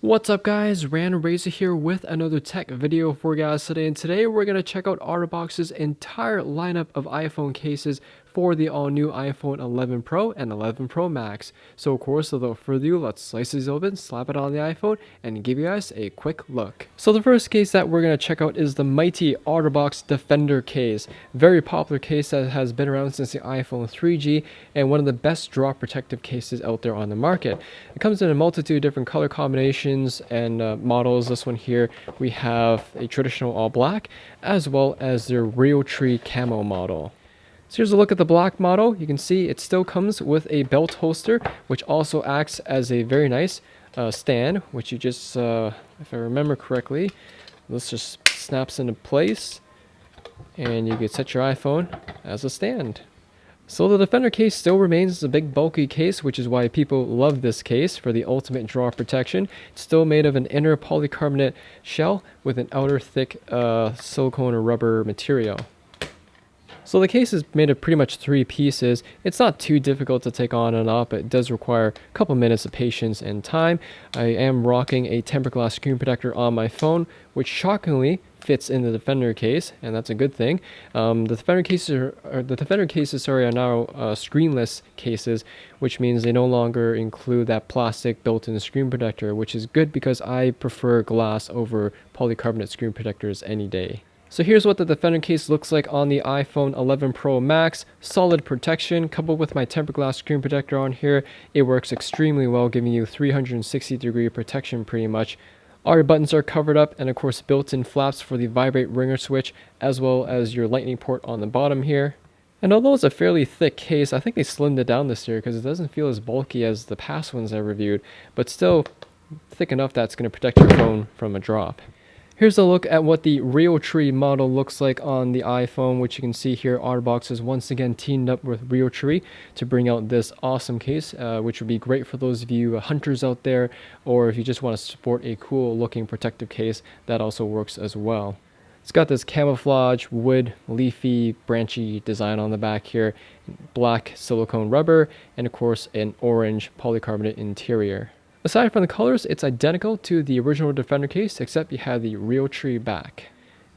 What's up guys, Random Razor here with another tech video for you guys today, and today we're going to check out OtterBox's entire lineup of iPhone cases for the all-new iPhone 11 Pro and 11 Pro Max. So of course, without further ado, let's slice these open, slap it on the iPhone, and give you guys a quick look. So the first case that we're going to check out is the mighty OtterBox Defender case. Very popular case that has been around since the iPhone 3G and one of the best drop protective cases out there on the market. It comes in a multitude of different color combinations and models. This one here, we have a traditional all black as well as their Realtree camo model. So here's a look at the black model. You can see it still comes with a belt holster, which also acts as a very nice stand, which you just, if I remember correctly, this just snaps into place and you can set your iPhone as a stand. So the Defender case still remains a big bulky case, which is why people love this case for the ultimate draw protection. It's still made of an inner polycarbonate shell with an outer thick silicone or rubber material. So the case is made of pretty much 3 pieces. It's not too difficult to take on and off, but it does require a couple minutes of patience and time. I am rocking a tempered glass screen protector on my phone, which shockingly fits in the Defender case, and that's a good thing. The Defender cases are now screenless cases, which means they no longer include that plastic built-in screen protector, which is good because I prefer glass over polycarbonate screen protectors any day. So here's what the Defender case looks like on the iPhone 11 Pro Max. Solid protection coupled with my tempered glass screen protector on here. It works extremely well, giving you 360-degree protection pretty much. All your buttons are covered up, and of course built-in flaps for the vibrate ringer switch, as well as your lightning port on the bottom here. And although it's a fairly thick case, I think they slimmed it down this year because it doesn't feel as bulky as the past ones I reviewed, but still thick enough that it's going to protect your phone from a drop. Here's a look at what the Realtree model looks like on the iPhone, which you can see here. OtterBox has once again teamed up with Realtree to bring out this awesome case, which would be great for those of you hunters out there, or if you just want to support a cool looking protective case, that also works as well. It's got this camouflage, wood, leafy, branchy design on the back here, black silicone rubber, and of course an orange polycarbonate interior. Aside from the colors, it's identical to the original Defender case, except you have the Realtree back.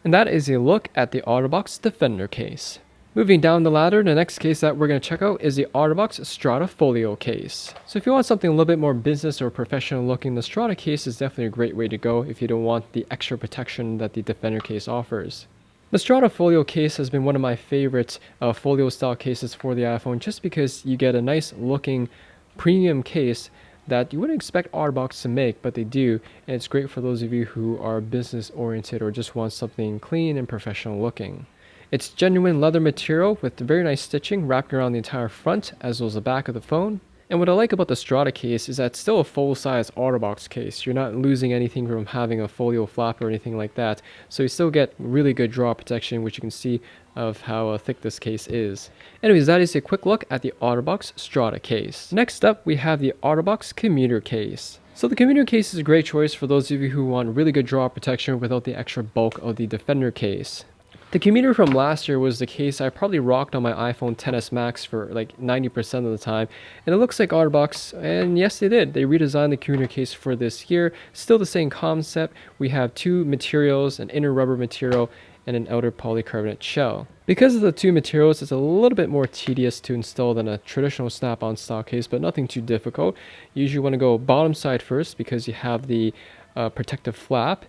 And that is a look at the OtterBox Defender case. Moving down the ladder, the next case that we're going to check out is the OtterBox StradaFolio case. So if you want something a little bit more business or professional looking, the Strada case is definitely a great way to go if you don't want the extra protection that the Defender case offers. The StradaFolio case has been one of my favorite folio style cases for the iPhone, just because you get a nice looking premium case that you wouldn't expect OtterBox to make, but they do, and it's great for those of you who are business oriented or just want something clean and professional looking. It's genuine leather material with very nice stitching wrapped around the entire front as well as the back of the phone. And what I like about the Strada case is that it's still a full-size OtterBox case. You're not losing anything from having a folio flap or anything like that, so you still get really good draw protection, which you can see of how thick this case is. Anyways, that is a quick look at the OtterBox Strada case. Next up, we have the OtterBox Commuter case. So the Commuter case is a great choice for those of you who want really good draw protection without the extra bulk of the Defender case. The Commuter from last year was the case I probably rocked on my iPhone XS Max for like 90% of the time, and it looks like OtterBox, and yes they did, they redesigned the Commuter case for this year. Still the same concept. We have 2 materials, an inner rubber material and an outer polycarbonate shell. Because of the 2 materials, it's a little bit more tedious to install than a traditional snap-on style case, but nothing too difficult. You usually want to go bottom side first because you have the protective flap,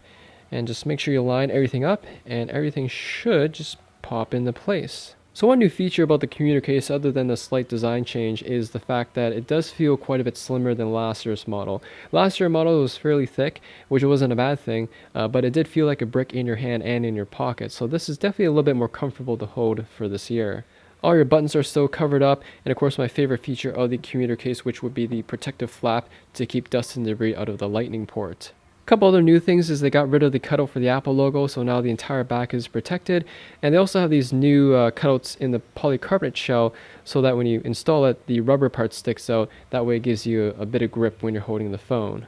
and just make sure you line everything up and everything should just pop into place. So one new feature about the Commuter case, other than the slight design change, is the fact that it does feel quite a bit slimmer than last year's model. Last year's model was fairly thick, which wasn't a bad thing, but it did feel like a brick in your hand and in your pocket. So this is definitely a little bit more comfortable to hold for this year. All your buttons are still covered up, and of course my favorite feature of the Commuter case, which would be the protective flap to keep dust and debris out of the lightning port. A couple other new things is they got rid of the cutout for the Apple logo, so now the entire back is protected. And they also have these new cutouts in the polycarbonate shell, so that when you install it, the rubber part sticks out. That way it gives you a bit of grip when you're holding the phone.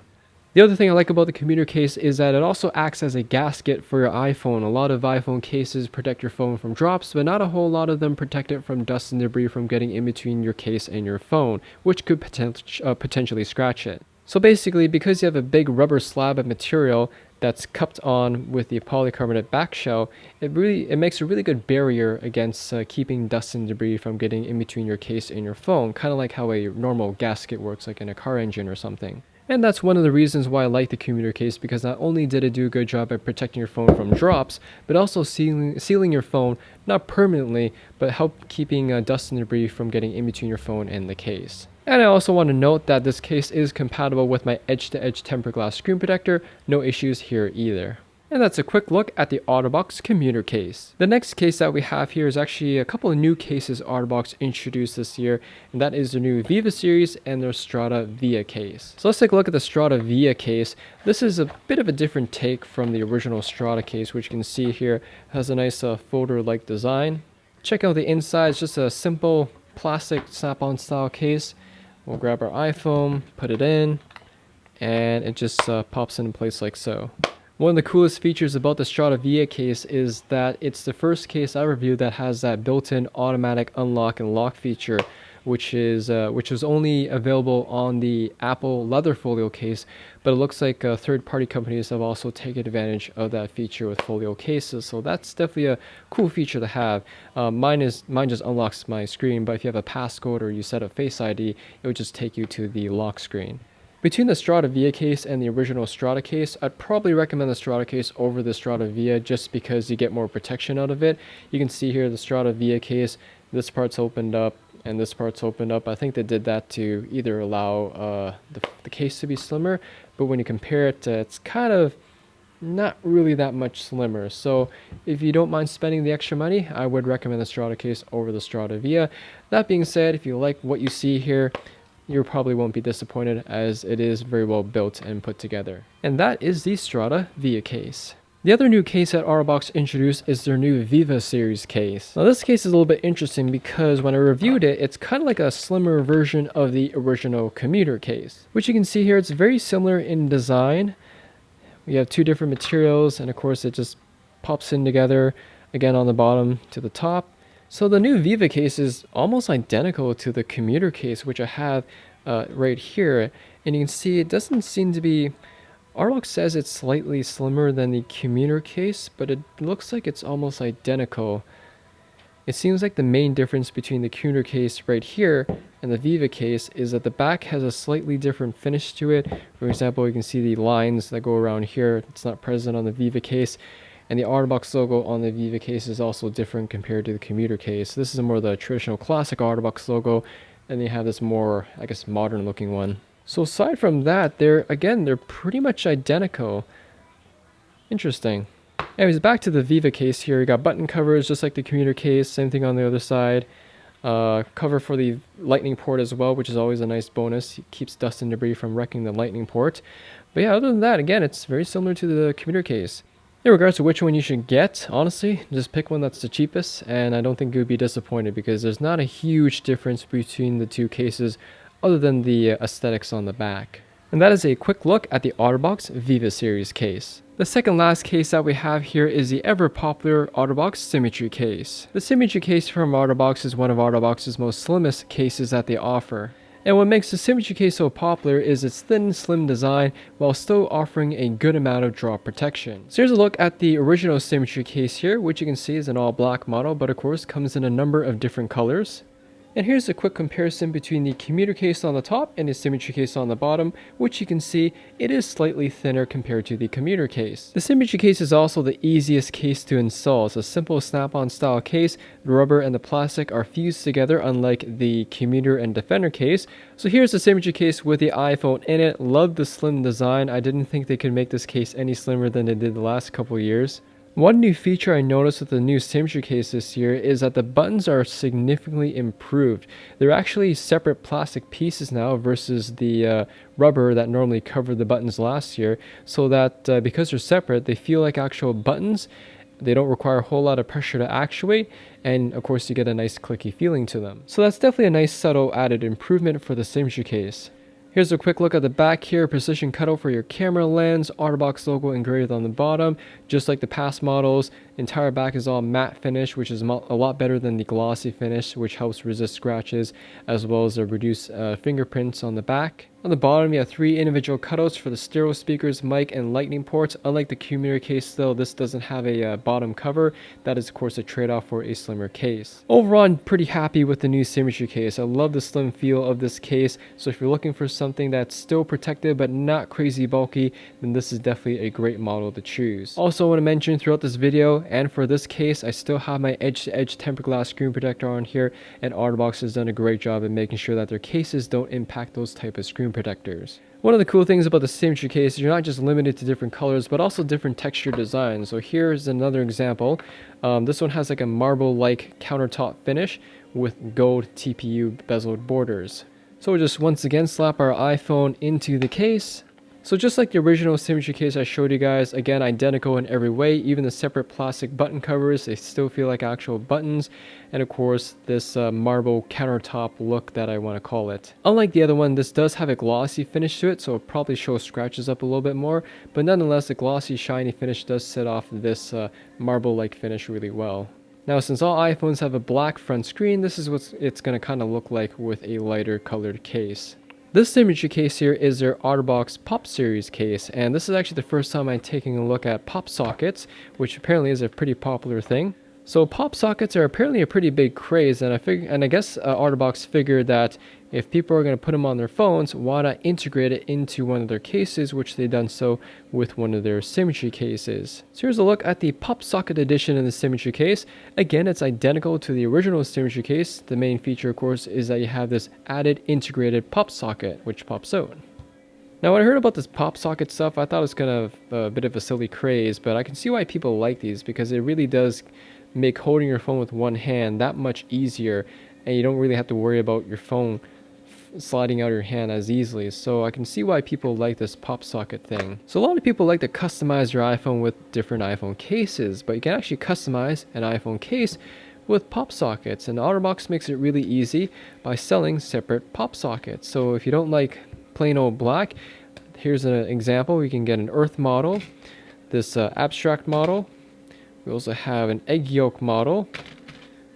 The other thing I like about the Commuter case is that it also acts as a gasket for your iPhone. A lot of iPhone cases protect your phone from drops, but not a whole lot of them protect it from dust and debris from getting in between your case and your phone, which could potentially scratch it. So basically, because you have a big rubber slab of material that's cupped on with the polycarbonate back shell, it makes a really good barrier against keeping dust and debris from getting in between your case and your phone, kind of like how a normal gasket works, like in a car engine or something. And that's one of the reasons why I like the commuter case, because not only did it do a good job at protecting your phone from drops, but also sealing your phone, not permanently, but help keeping dust and debris from getting in between your phone and the case. And I also want to note that this case is compatible with my edge-to-edge tempered glass screen protector, no issues here either. And that's a quick look at the OtterBox Commuter case. The next case that we have here is actually a couple of new cases OtterBox introduced this year, and that is the new Viva series and their Strada VIA case. So let's take a look at the Strada VIA case. This is a bit of a different take from the original Strada case, which you can see here has a nice folder-like design. Check out the inside, it's just a simple plastic snap-on style case. We'll grab our iPhone, put it in, and it just pops into place like so. One of the coolest features about the Strada VIA case is that it's the first case I reviewed that has that built-in automatic unlock and lock feature, which was only available on the Apple leather folio case, but it looks like third-party companies have also taken advantage of that feature with folio cases, so that's definitely a cool feature to have. Mine just unlocks my screen, but if you have a passcode or you set up Face ID, it would just take you to the lock screen. Between the Strada VIA case and the original Strada case, I'd probably recommend the Strada case over the Strada VIA just because you get more protection out of it. You can see here the Strada VIA case, this part's opened up and this part's opened up. I think they did that to either allow the case to be slimmer, but when you compare it, it's kind of not really that much slimmer. So if you don't mind spending the extra money, I would recommend the Strada case over the Strada VIA. That being said, if you like what you see here, you probably won't be disappointed as it is very well built and put together. And that is the Strada VIA case. The other new case that OtterBox introduced is their new Viva series case. Now this case is a little bit interesting because when I reviewed it, it's kind of like a slimmer version of the original Commuter case. Which you can see here, it's very similar in design. We have two different materials and of course it just pops in together again on the bottom to the top. So the new Viva case is almost identical to the Commuter case, which I have right here. And you can see it doesn't seem to be... OtterBox says it's slightly slimmer than the Commuter case, but it looks like it's almost identical. It seems like the main difference between the Commuter case right here and the Viva case is that the back has a slightly different finish to it. For example, you can see the lines that go around here. It's not present on the Viva case. And the OtterBox logo on the Viva case is also different compared to the Commuter case. This is more the traditional classic OtterBox logo, and they have this more, I guess, modern looking one. So aside from that, they're pretty much identical. Interesting. Anyways, back to the Viva case here. You got button covers just like the Commuter case, same thing on the other side. Cover for the lightning port as well, which is always a nice bonus. It keeps dust and debris from wrecking the lightning port. But yeah, other than that, again, it's very similar to the Commuter case. In regards to which one you should get, honestly, just pick one that's the cheapest, and I don't think you would be disappointed because there's not a huge difference between the two cases other than the aesthetics on the back. And that is a quick look at the OtterBox Viva series case. The second last case that we have here is the ever popular OtterBox Symmetry case. The Symmetry case from OtterBox is one of OtterBox's most slimmest cases that they offer. And what makes the Symmetry case so popular is its thin, slim design while still offering a good amount of drop protection. So here's a look at the original Symmetry case here, which you can see is an all black model, but of course comes in a number of different colors. And here's a quick comparison between the Commuter case on the top and the Symmetry case on the bottom, which you can see it is slightly thinner compared to the Commuter case. The Symmetry case is also the easiest case to install. It's a simple snap-on style case. The rubber and the plastic are fused together unlike the Commuter and Defender case. So here's the Symmetry case with the iPhone in it. Love the slim design. I didn't think they could make this case any slimmer than they did the last couple years. One new feature I noticed with the new Symmetry case this year is that the buttons are significantly improved. They're actually separate plastic pieces now versus the rubber that normally covered the buttons last year, so that because they're separate, they feel like actual buttons. They don't require a whole lot of pressure to actuate, and of course you get a nice clicky feeling to them. So that's definitely a nice subtle added improvement for the Symmetry case. Here's a quick look at the back here, precision cutout for your camera lens, OtterBox logo engraved on the bottom, just like the past models, Entire back is all matte finish, which is a lot better than the glossy finish, which helps resist scratches as well as reduce fingerprints on the back. On the bottom, you have 3 individual cutouts for the stereo speakers, mic, and lightning ports. Unlike the Commuter case though, this doesn't have a bottom cover. That is of course a trade-off for a slimmer case. Overall, I'm pretty happy with the new Symmetry case. I love the slim feel of this case, so if you're looking for something that's still protective but not crazy bulky, then this is definitely a great model to choose. Also, I want to mention throughout this video and for this case, I still have my edge-to-edge tempered glass screen protector on here, and OtterBox has done a great job in making sure that their cases don't impact those type of screen protectors. One of the cool things about the Symmetry case is you're not just limited to different colors, but also different texture designs. So here's another example. This one has like a marble-like countertop finish with gold TPU bezeled borders. So we'll just once again slap our iPhone into the case. So just like the original Symmetry case I showed you guys, again identical in every way, even the separate plastic button covers, they still feel like actual buttons, and of course this marble countertop look that I want to call it. Unlike the other one, this does have a glossy finish to it, so it probably shows scratches up a little bit more, but nonetheless the glossy shiny finish does set off this marble-like finish really well. Now, since all iPhones have a black front screen, this is what it's going to kind of look like with a lighter colored case. This Symmetry case here is their OtterBox Pop Series case, and this is actually the first time I'm taking a look at pop sockets, which apparently is a pretty popular thing. So pop sockets are apparently a pretty big craze, and I guess OtterBox figured that if people are going to put them on their phones, why not integrate it into one of their cases, which they've done so with one of their Symmetry cases. So here's a look at the pop socket edition in the Symmetry case. Again, it's identical to the original Symmetry case. The main feature, of course, is that you have this added integrated pop socket, which pops out. Now, when I heard about this pop socket stuff, I thought it was kind of a bit of a silly craze, but I can see why people like these, because it really does make holding your phone with one hand that much easier, and you don't really have to worry about your phone sliding out of your hand as easily. So I can see why people like this pop socket thing. So a lot of people like to customize your iPhone with different iPhone cases, but you can actually customize an iPhone case with pop sockets, and OtterBox makes it really easy by selling separate pop sockets. So if you don't like plain old black, here's an example. We can get an earth model, this abstract model. We also have an egg yolk model,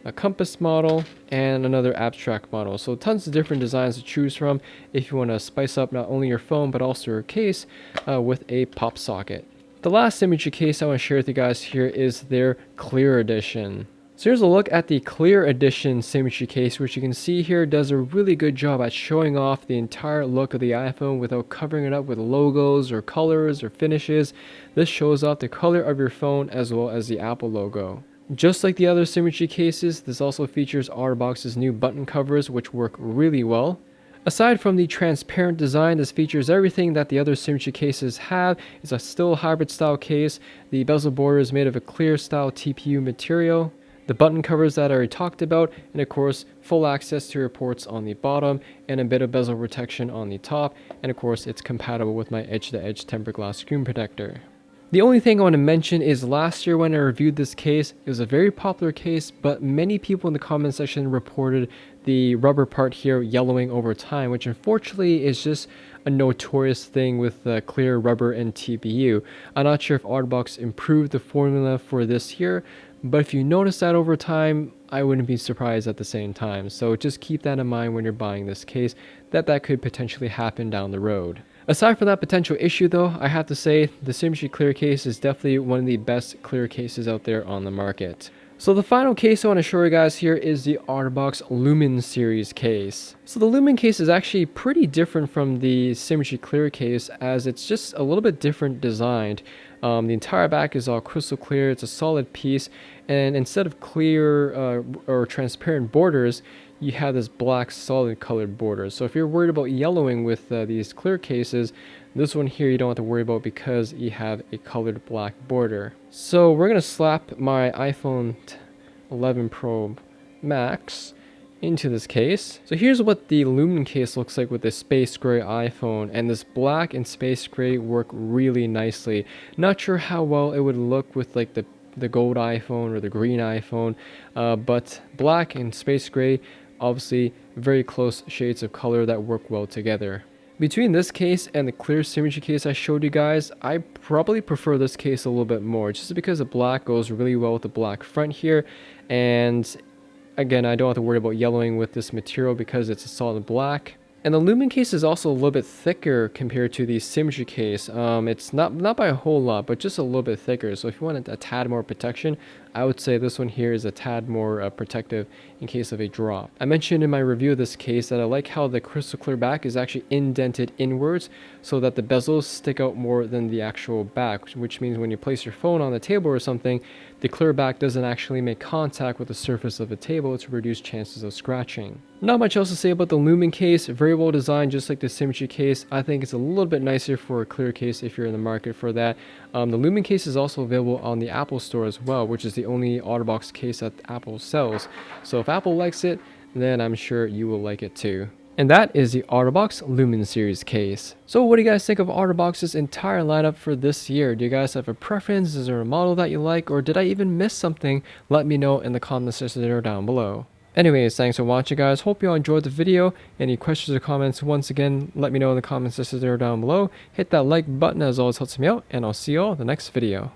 a compass model, and another abstract model. So tons of different designs to choose from if you want to spice up not only your phone but also your case with a pop socket. The last Symmetry case I want to share with you guys here is their Clear Edition. So here's a look at the Clear Edition Symmetry case, which you can see here does a really good job at showing off the entire look of the iPhone without covering it up with logos or colors or finishes. This shows off the color of your phone as well as the Apple logo. Just like the other Symmetry cases, this also features OtterBox's new button covers, which work really well. Aside from the transparent design, this features everything that the other Symmetry cases have. It's a still hybrid style case. The bezel border is made of a clear style TPU material. The button covers that I already talked about, and of course full access to your ports on the bottom and a bit of bezel protection on the top, and of course it's compatible with my edge-to-edge tempered glass screen protector. The only thing I want to mention is last year when I reviewed this case, it was a very popular case, but many people in the comment section reported the rubber part here yellowing over time, which unfortunately is just a notorious thing with clear rubber and TPU. I'm not sure if OtterBox improved the formula for this year, but if you notice that over time, I wouldn't be surprised at the same time. So just keep that in mind when you're buying this case, that could potentially happen down the road. Aside from that potential issue though, I have to say the Symmetry Clear case is definitely one of the best clear cases out there on the market. So the final case I want to show you guys here is the OtterBox Lumen series case. So the Lumen case is actually pretty different from the Symmetry Clear case, as it's just a little bit different designed. The entire back is all crystal clear, it's a solid piece, and instead of clear or transparent borders, you have this black solid colored border. So if you're worried about yellowing with these clear cases, this one here you don't have to worry about because you have a colored black border. So we're gonna slap my iPhone 11 Pro Max into this case. So here's what the Lumen case looks like with the space gray iPhone, and this black and space gray work really nicely. Not sure how well it would look with like the gold iPhone or the green iPhone, but black and space gray, obviously very close shades of color that work well together. Between this case and the clear Symmetry case I showed you guys, I probably prefer this case a little bit more, just because the black goes really well with the black front here, and again, I don't have to worry about yellowing with this material because it's a solid black. And the Lumen case is also a little bit thicker compared to the Symmetry case. It's not by a whole lot, but just a little bit thicker. So if you want a tad more protection, I would say this one here is a tad more protective in case of a drop. I mentioned in my review of this case that I like how the crystal clear back is actually indented inwards so that the bezels stick out more than the actual back, which means when you place your phone on the table or something, the clear back doesn't actually make contact with the surface of the table to reduce chances of scratching. Not much else to say about the Lumen case. Very well designed, just like the Symmetry case. I think it's a little bit nicer for a clear case if you're in the market for that. The Lumen case is also available on the Apple Store as well, which is the only OtterBox case that Apple sells. So if Apple likes it, then I'm sure you will like it too. And that is the OtterBox Lumen series case. So what do you guys think of OtterBox's entire lineup for this year? Do you guys have a preference? Is there a model that you like? Or did I even miss something? Let me know in the comment section there down below. Anyways, thanks for watching, guys. Hope you all enjoyed the video. Any questions or comments, once again, let me know in the comment section there down below. Hit that like button, as always helps me out, and I'll see you all in the next video.